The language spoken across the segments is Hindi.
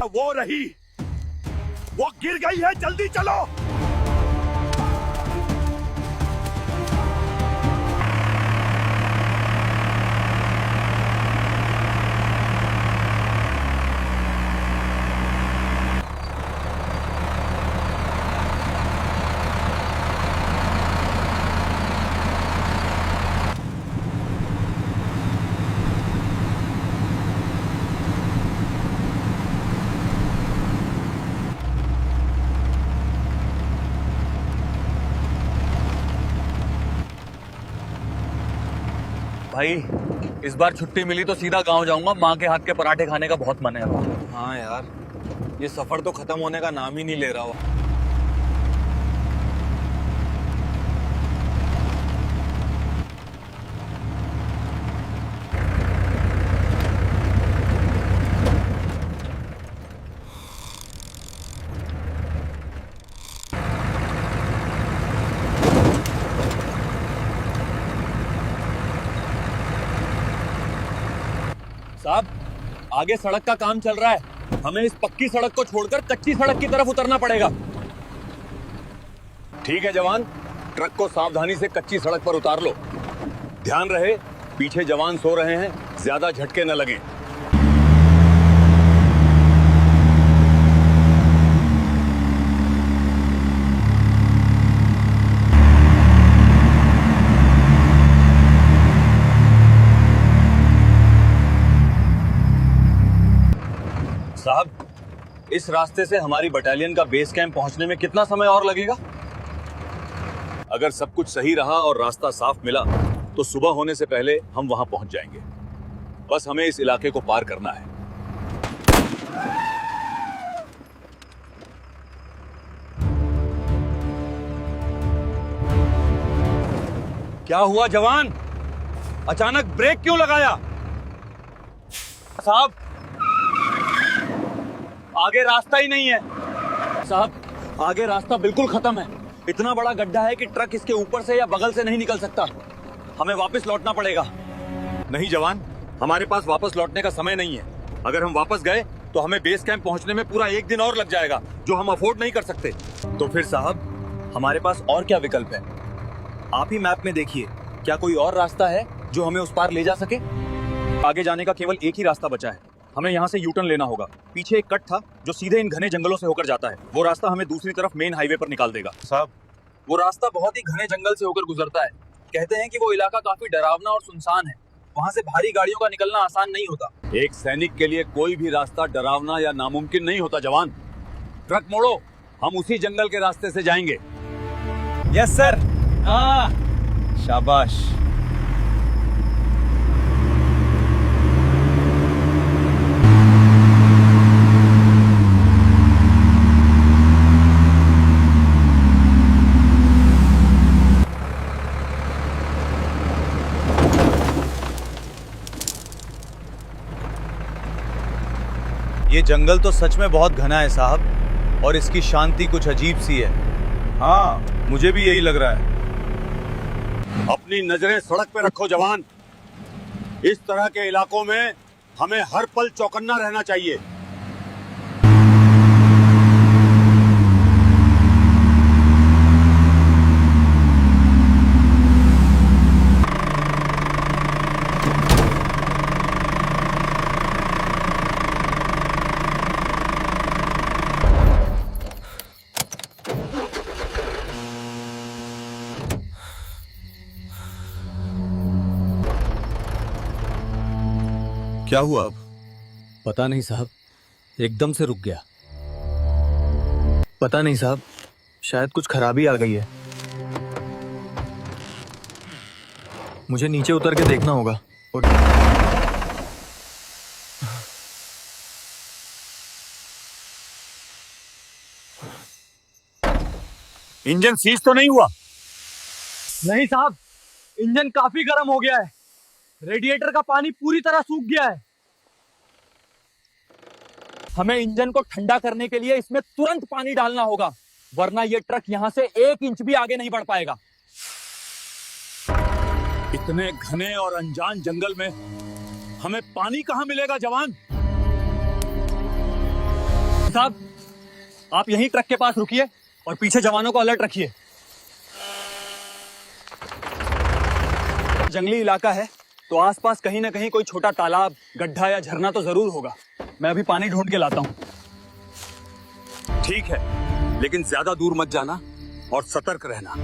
वो रही, वो गिर गई है, जल्दी चलो। भाई इस बार छुट्टी मिली तो सीधा गांव जाऊंगा। माँ के हाथ के पराठे खाने का बहुत मन है। हाँ यार, ये सफर तो खत्म होने का नाम ही नहीं ले रहा हो। साहब आगे सड़क का काम चल रहा है, हमें इस पक्की सड़क को छोड़कर कच्ची सड़क की तरफ उतरना पड़ेगा। ठीक है जवान, ट्रक को सावधानी से कच्ची सड़क पर उतार लो। ध्यान रहे, पीछे जवान सो रहे हैं, ज्यादा झटके न लगे। साहब इस रास्ते से हमारी बटालियन का बेस कैंप पहुंचने में कितना समय और लगेगा? अगर सब कुछ सही रहा और रास्ता साफ मिला तो सुबह होने से पहले हम वहां पहुंच जाएंगे। बस हमें इस इलाके को पार करना है। क्या हुआ जवान, अचानक ब्रेक क्यों लगाया? साहब आगे रास्ता ही नहीं है। साहब आगे रास्ता बिल्कुल खत्म है। इतना बड़ा गड्ढा है कि ट्रक इसके ऊपर से या बगल से नहीं निकल सकता। हमें वापस लौटना पड़ेगा। नहीं जवान, हमारे पास वापस लौटने का समय नहीं है। अगर हम वापस गए तो हमें बेस कैंप पहुंचने में पूरा 1 दिन और लग जाएगा, जो हम अफोर्ड नहीं कर सकते। तो फिर साहब हमारे पास और क्या विकल्प है? आप ही मैप में देखिए, क्या कोई और रास्ता है जो हमें उस पार ले जा सके? आगे जाने का केवल एक ही रास्ता बचा है। हमें यहाँ से यू टर्न लेना होगा। पीछे एक कट था जो सीधे इन घने जंगलों से होकर जाता है। वो रास्ता हमें दूसरी तरफ मेन हाईवे पर निकाल देगा। साहब वो रास्ता बहुत ही घने जंगल से होकर गुजरता है। कहते हैं कि वो इलाका काफी डरावना और सुनसान है। वहाँ से भारी गाड़ियों का निकलना आसान नहीं होता। एक सैनिक के लिए कोई भी रास्ता डरावना या नामुमकिन नहीं होता जवान। ट्रक मोड़ो, हम उसी जंगल के रास्ते से जाएंगे। Yes sir. शाबाश। ये जंगल तो सच में बहुत घना है साहब, और इसकी शांति कुछ अजीब सी है। हाँ मुझे भी यही लग रहा है। अपनी नजरें सड़क पे रखो जवान। इस तरह के इलाकों में हमें हर पल चौकन्ना रहना चाहिए। क्या हुआ अब? पता नहीं साहब, एकदम से रुक गया। पता नहीं साहब, शायद कुछ खराबी आ गई है। मुझे नीचे उतर के देखना होगा। इंजन सीज तो नहीं हुआ? नहीं साहब, इंजन काफी गर्म हो गया है। रेडिएटर का पानी पूरी तरह सूख गया है। हमें इंजन को ठंडा करने के लिए इसमें तुरंत पानी डालना होगा, वरना ये ट्रक यहां से 1 इंच भी आगे नहीं बढ़ पाएगा। इतने घने और अनजान जंगल में हमें पानी कहां मिलेगा जवान? साहब, आप यहीं ट्रक के पास रुकिए और पीछे जवानों को अलर्ट रखिए। जंगली इलाका है तो आसपास कहीं ना कहीं कोई छोटा तालाब, गड्ढा या झरना तो जरूर होगा। मैं अभी पानी ढूंढ के लाता हूँ। ठीक है, लेकिन ज्यादा दूर मत जाना और सतर्क रहना।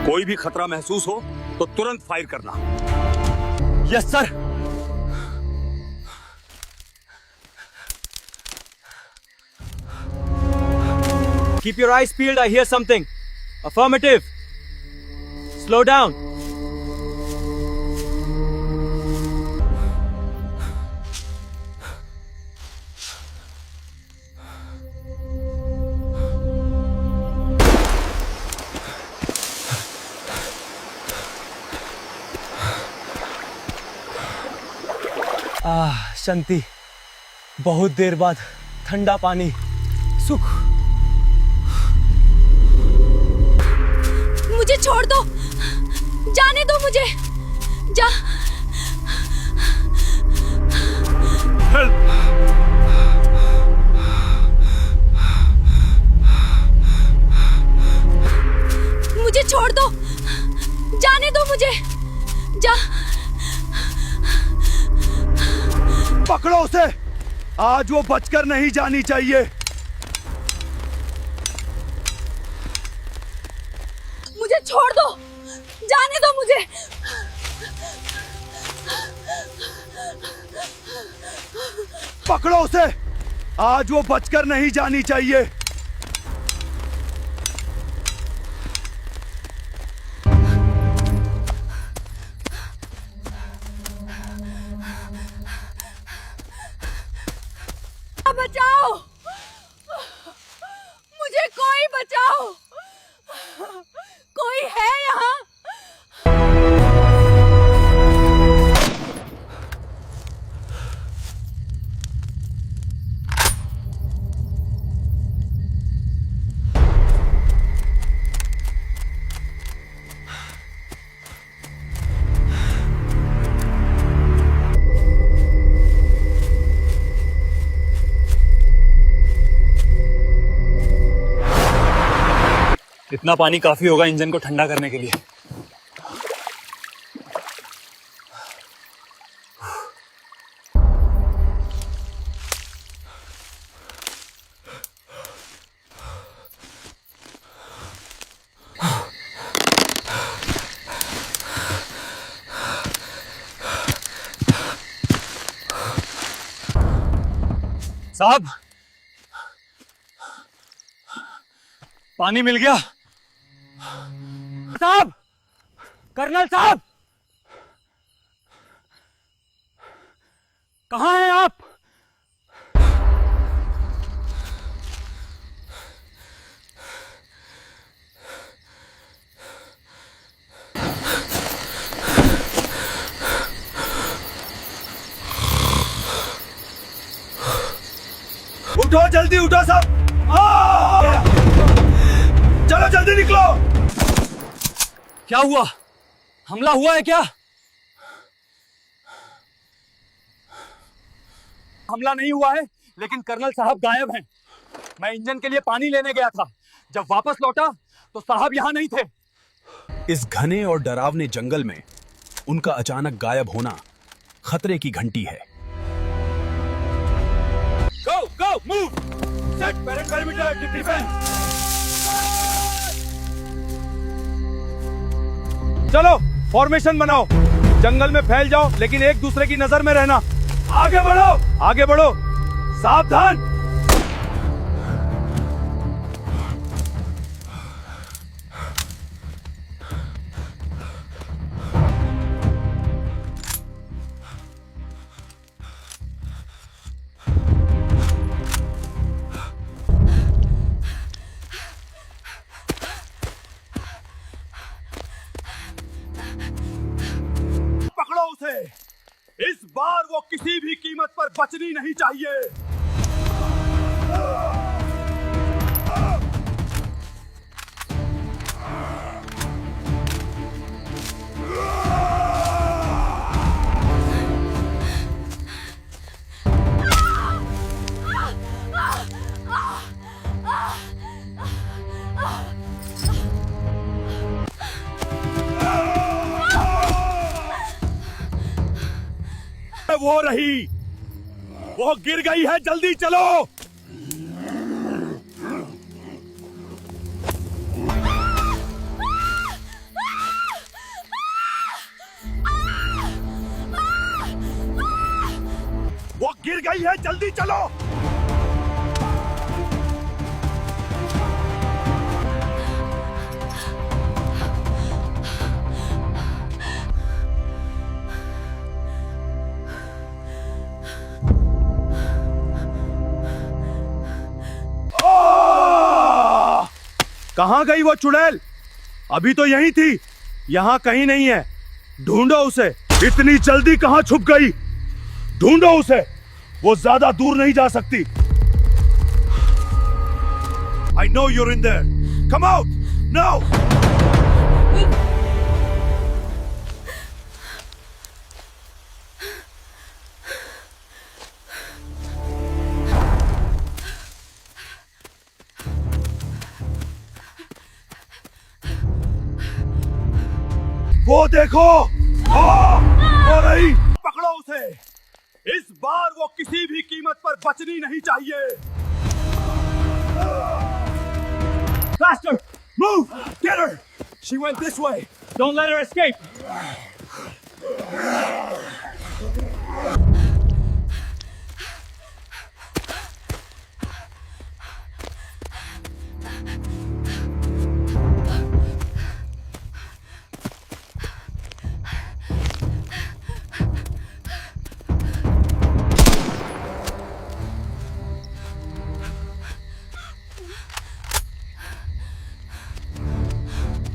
कोई भी खतरा महसूस हो तो तुरंत फायर करना। Yes sir. Keep your eyes peeled. I hear something. Affirmative. Slow down. शांति। बहुत देर बाद ठंडा पानी, सुख। मुझे छोड़ दो, जाने दो मुझे। जा। मुझे छोड़ दो, जाने दो मुझे। जा। पकड़ो उसे, आज वो बचकर नहीं जानी चाहिए। मुझे छोड़ दो, जाने दो मुझे। पकड़ो उसे, आज वो बचकर नहीं जानी चाहिए। बचाओ, मुझे कोई बचाओ। कोई है यहाँ? इतना पानी काफी होगा इंजन को ठंडा करने के लिए। साहब, पानी मिल गया। साहब, कर्नल साहब, कहाँ हैं आप? उठो, जल्दी उठो सब। चलो जल्दी निकलो। क्या हुआ? हमला हुआ है क्या? हमला नहीं हुआ है, लेकिन कर्नल साहब गायब हैं। मैं इंजन के लिए पानी लेने गया था। जब वापस लौटा तो साहब यहाँ नहीं थे। इस घने और डरावने जंगल में उनका अचानक गायब होना खतरे की घंटी है। Go, go, move. Set perimeter defense. चलो फॉर्मेशन बनाओ, जंगल में फैल जाओ, लेकिन एक दूसरे की नजर में रहना। आगे बढ़ो, आगे बढ़ो, सावधान। पकड़ो उसे, इस बार वो किसी भी कीमत पर बचनी नहीं चाहिए। वो रही, वो गिर गई है, जल्दी चलो। वो गिर गई है, जल्दी चलो। कहां गई वो चुड़ैल? अभी तो यहीं थी, यहां कहीं नहीं है। ढूंढो उसे। इतनी जल्दी कहां छुप गई? ढूंढो उसे, वो ज्यादा दूर नहीं जा सकती। I know you're in there. Come out now. वो देखो, वो रही। पकड़ो उसे। इस बार वो किसी भी कीमत पर बचनी नहीं चाहिए। Faster! Move! Get her! She went this way. Don't let her escape.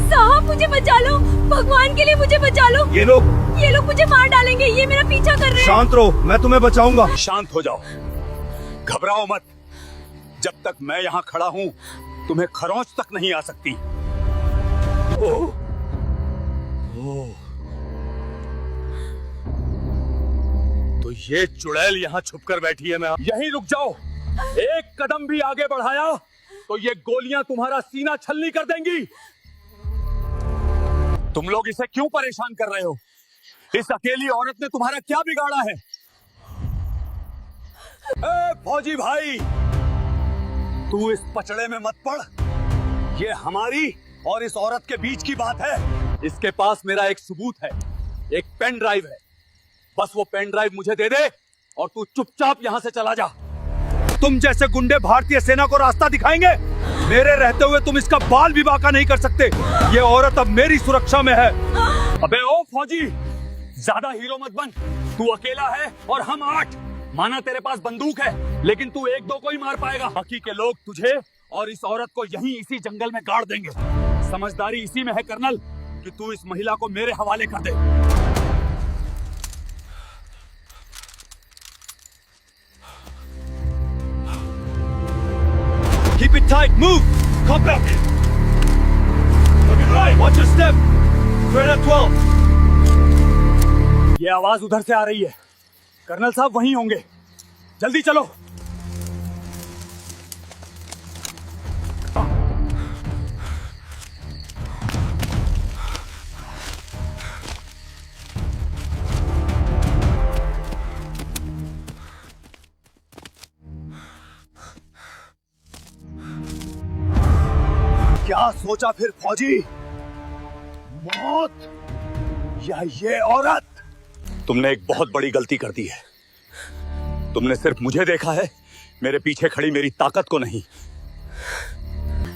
साहब मुझे बचा लो, भगवान के लिए मुझे बचा लो। ये लोग मुझे मार डालेंगे, ये मेरा पीछा कर रहे हैं। शांत रहो, मैं तुम्हें बचाऊंगा। शांत हो जाओ, घबराओ मत। जब तक मैं यहाँ खड़ा हूँ तुम्हें खरोंच तक नहीं आ सकती। तो ये चुड़ैल यहाँ छुपकर बैठी है। मैं यहीं रुक जाओ, एक कदम भी आगे बढ़ाया तो ये गोलियां तुम्हारा सीना छलनी कर देंगी। तुम लोग इसे क्यों परेशान कर रहे हो? इस अकेली औरत ने तुम्हारा क्या बिगाड़ा है? ए फौजी भाई, तू इस पचड़े में मत पड़। ये हमारी और इस औरत के बीच की बात है। इसके पास मेरा एक सबूत है, एक पेन ड्राइव है। बस वो पेन ड्राइव मुझे दे दे और तू चुपचाप यहाँ से चला जा। तुम जैसे गुंडे भारतीय सेना को रास्ता दिखाएंगे? मेरे रहते हुए तुम इसका बाल भी बांका नहीं कर सकते। ये औरत अब मेरी सुरक्षा में है। अबे ओ फौजी, ज्यादा हीरो मत बन। तू अकेला है और हम 8। माना तेरे पास बंदूक है, लेकिन तू 1-2 को ही मार पाएगा। बाकी के लोग तुझे और इस औरत को यहीं इसी जंगल में गाड़ देंगे। समझदारी इसी में है कर्नल कि तू इस महिला को मेरे हवाले कर दे। Keep it tight. Move. Come back. Look it right. Watch your step. We're at 12. ये आवाज उधर से आ रही है। कर्नल साहब वहीं होंगे, जल्दी चलो। क्या सोचा फिर फौजी? मौत या ये औरत? तुमने एक बहुत बड़ी गलती कर दी है। तुमने सिर्फ मुझे देखा है, मेरे पीछे खड़ी मेरी ताकत को नहीं।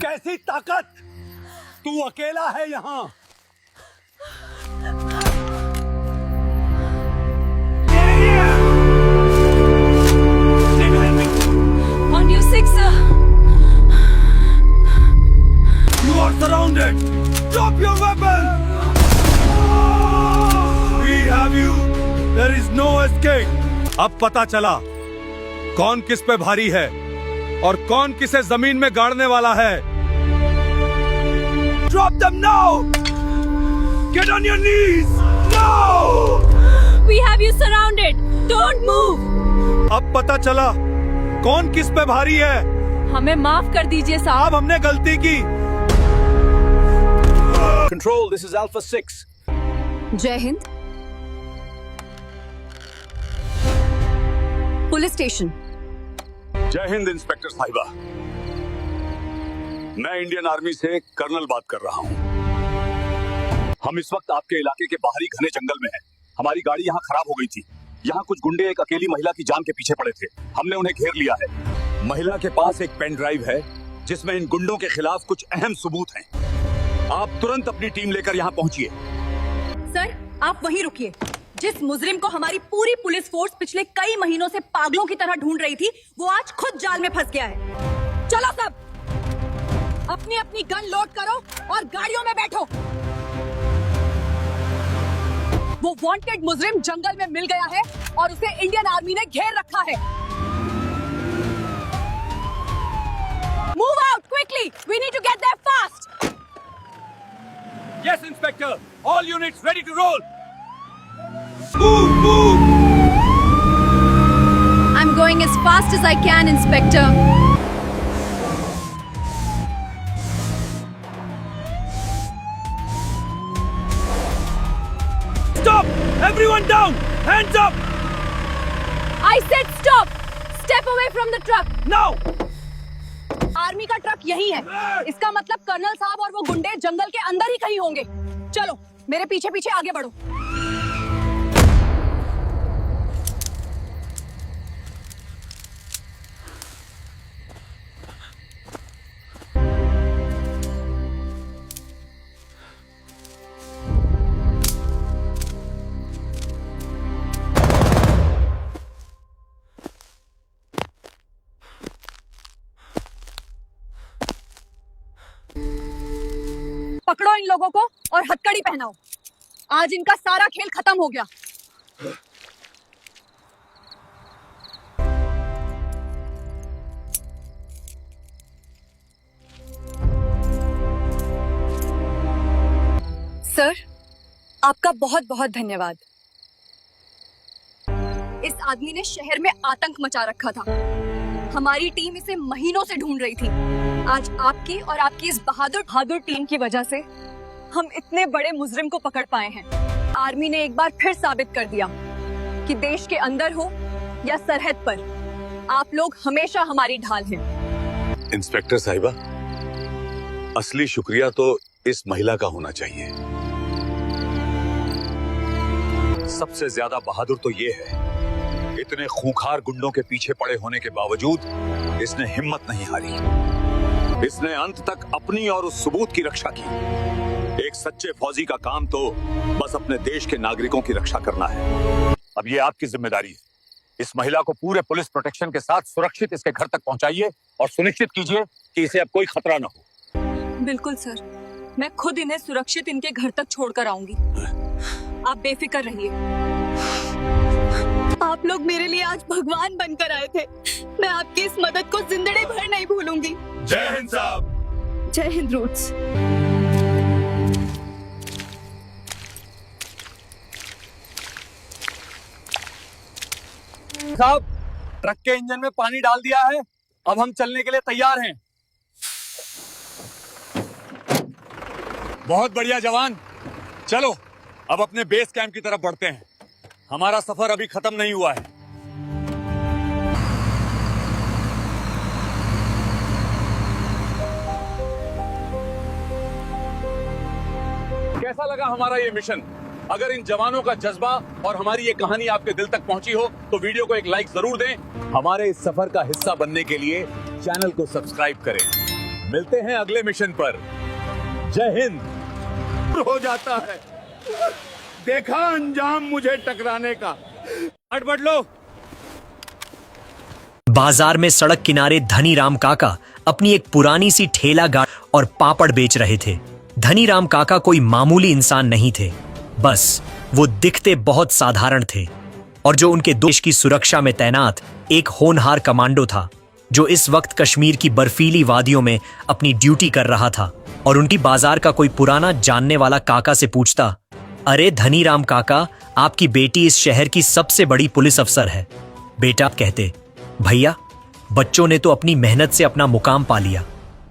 कैसी ताकत? तू अकेला है यहाँ। On your 6, sir. You are surrounded. Drop your weapon. We have you. There is no escape. अब पता चला कौन किस पे भारी है और कौन किसे जमीन में गाड़ने वाला है। Drop them now. Get on your knees. No. We have you surrounded. Don't move. अब पता चला कौन किस पे भारी है। हमें माफ कर दीजिए साहब। अब हमने गलती की। Control, this is Alpha 6. जय हिंद। Police station. जय हिंद इंस्पेक्टर साहिबा। मैं इंडियन आर्मी से कर्नल बात कर रहा हूँ। हम इस वक्त आपके इलाके के बाहरी घने जंगल में हैं। हमारी गाड़ी यहाँ खराब हो गई थी। यहाँ कुछ गुंडे एक अकेली महिला की जान के पीछे पड़े थे। हमने उन्हें घेर लिया है। महिला के पास एक पेन ड्राइव है जिसमें इन गुंडों के खिलाफ कुछ अहम सबूत हैं। आप तुरंत अपनी टीम लेकर यहाँ पहुँचिए। सर, आप वहीं रुकिए। जिस मुजरिम को हमारी पूरी पुलिस फोर्स पिछले कई महीनों से पागलों की तरह ढूंढ रही थी, वो आज खुद जाल में फंस गया है। चलो सब, अपनी अपनी गन लोड करो और गाड़ियों में बैठो। वो वांटेड मुजरिम जंगल में मिल गया है और उसे इंडियन आर्मी ने घेर रखा है। Move out quickly, we need to get there fast. Yes inspector, all units ready to roll. I'm going as fast as I can, Inspector. Stop! Everyone down! Hands up! I said stop! Step away from the truck. Now! Army का ट्रक यही है। इसका मतलब कर्नल साहब और वो गुंडे जंगल के अंदर ही कहीं होंगे। चलो, मेरे पीछे पीछे आगे बढ़ो। पकड़ो इन लोगों को और हथकड़ी पहनाओ। आज इनका सारा खेल खत्म हो गया। सर, आपका बहुत बहुत धन्यवाद। इस आदमी ने शहर में आतंक मचा रखा था। हमारी टीम इसे महीनों से ढूंढ रही थी। आज आपकी और आपकी इस बहादुर टीम की वजह से हम इतने बड़े मुजरिम को पकड़ पाए हैं। आर्मी ने एक बार फिर साबित कर दिया कि देश के अंदर हो या सरहद पर, आप लोग हमेशा हमारी ढाल हैं। इंस्पेक्टर साहिबा, असली शुक्रिया तो इस महिला का होना चाहिए। सबसे ज्यादा बहादुर तो ये है, इतने खूंखार गुंडों के पीछे पड़े होने के बावजूद इसने हिम्मत नहीं हारी। इसने अंत तक अपनी और उस सबूत की रक्षा की। एक सच्चे फौजी का काम तो बस अपने देश के नागरिकों की रक्षा करना है। अब ये आपकी जिम्मेदारी है। इस महिला को पूरे पुलिस प्रोटेक्शन के साथ सुरक्षित इसके घर तक पहुंचाइए और सुनिश्चित कीजिए कि इसे अब कोई खतरा न हो। बिल्कुल सर, मैं खुद इन्हें सुरक्षित इनके घर तक छोड़कर आऊंगी। आप बेफिक्र रहिए। आप लोग मेरे लिए आज भगवान बनकर आए थे। मैं आपकी इस मदद को जिंदगी भर नहीं भूलूंगी। जय हिंद साहब। जय हिंद रूट्स। साहब, ट्रक के इंजन में पानी डाल दिया है। अब हम चलने के लिए तैयार हैं। बहुत बढ़िया जवान, चलो अब अपने बेस कैंप की तरफ बढ़ते हैं। हमारा सफर अभी खत्म नहीं हुआ है। कैसा लगा हमारा ये मिशन? अगर इन जवानों का जज्बा और हमारी ये कहानी आपके दिल तक पहुंची हो तो वीडियो को एक लाइक जरूर दें। हमारे इस सफर का हिस्सा बनने के लिए चैनल को सब्सक्राइब करें। मिलते हैं अगले मिशन पर। जय हिंद। हो जाता है, देखा अंजाम मुझे टकराने का। बढ़ लो। बाजार में सड़क किनारे धनीराम काका अपनी एक पुरानी सी ठेला गाड़ी और पापड़ बेच रहे थे। धनीराम काका कोई मामूली इंसान नहीं थे, बस वो दिखते बहुत साधारण थे और जो उनके देश की सुरक्षा में तैनात एक होनहार कमांडो था, जो इस वक्त कश्मीर की बर्फीली वादियों में अपनी ड्यूटी कर रहा था। और उनकी बाजार का कोई पुराना जानने वाला काका से पूछता, अरे धनीराम काका, आपकी बेटी इस शहर की सबसे बड़ी पुलिस अफसर है। बेटा कहते, भैया बच्चों ने तो अपनी मेहनत से अपना मुकाम पा लिया,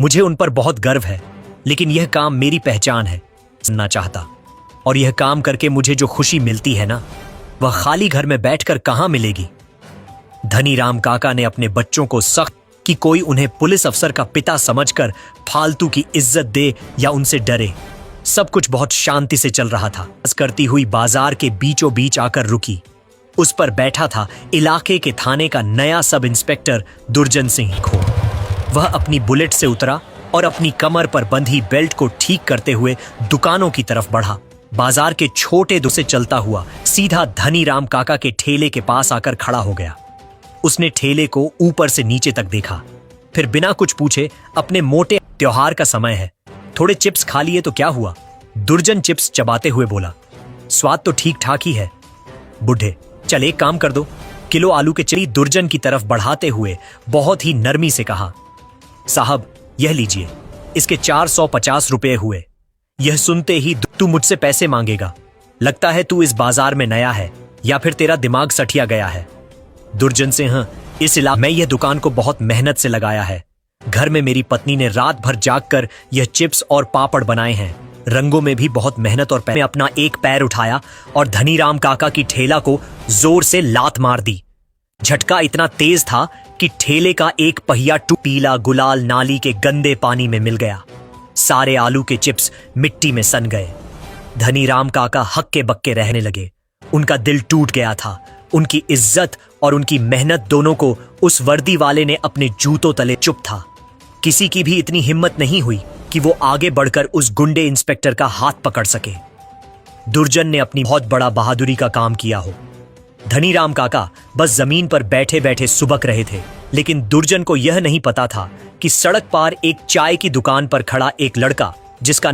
मुझे उन पर बहुत गर्व है, लेकिन यह काम मेरी पहचान है, सुनना चाहता। और यह काम करके मुझे जो खुशी मिलती है ना, वह खाली घर में बैठकर कहां मिलेगी। धनीराम काका ने अपने बच्चों को सख्त कि कोई उन्हें पुलिस अफसर का पिता समझकर फालतू की इज्जत दे या उनसे डरे। सब कुछ बहुत शांति से चल रहा था। करती हुई बाजार के बीचों बीच आकर रुकी। उस पर बैठा था इलाके के थाने का नया सब इंस्पेक्टर दुर्जन सिंह खो। वह अपनी बुलेट से उतरा और अपनी कमर पर बंधी बेल्ट को ठीक करते हुए दुकानों की तरफ बढ़ा। बाजार के छोटे दो से चलता हुआ सीधा धनीराम काका के ठेले के पास आकर खड़ा हो गया। उसने ठेले को ऊपर से नीचे तक देखा, फिर बिना कुछ पूछे अपने मोटे त्योहार का समय है, थोड़े चिप्स खा लिए तो क्या हुआ? दुर्जन चिप्स चबाते हुए बोला। स्वाद तो ठीक ठाक ही है बुढ़े, चल एक काम कर दो, किलो आलू के चिप्स दुर्जन की तरफ बढ़ाते हुए बहुत ही नरमी से कहा। साहब यह लीजिए, इसके 450 रुपए हुए। यह सुनते ही तू मुझसे पैसे मांगेगा? लगता है तू इस बाजार में नया है या फिर तेरा दिमाग सठिया गया है। दुर्जन सिंह, इस इलाके में यह दुकान को बहुत मेहनत से लगाया है। घर में मेरी पत्नी ने रात भर जागकर यह चिप्स और पापड़ बनाए हैं। रंगों में भी बहुत मेहनत और में अपना एक पैर उठाया और धनीराम काका की ठेला को जोर से लात मार दी। झटका इतना तेज था कि ठेले का एक पहिया पीला गुलाल नाली के गंदे पानी में मिल गया। सारे आलू के चिप्स मिट्टी में सन गए। धनीराम काका हक्के बक्के रहने लगे। उनका दिल टूट गया था। उनकी इज्जत और उनकी मेहनत दोनों को उस वर्दी वाले ने अपने जूतों तले चुप था। किसी की भी इतनी हिम्मत नहीं हुई कि वो आगे बढ़कर उस गुंडे इंस्पेक्टर का हाथ पकड़ सके। दुर्जन ने अपनी बहुत बड़ा बहादुरी का काम किया हो। धनीराम काका बस जमीन पर बैठे बैठे सुबक रहे थे, लेकिन दुर्जन को यह नहीं पता था कि सड़क पार एक चाय की दुकान पर खड़ा एक लड़का जिसका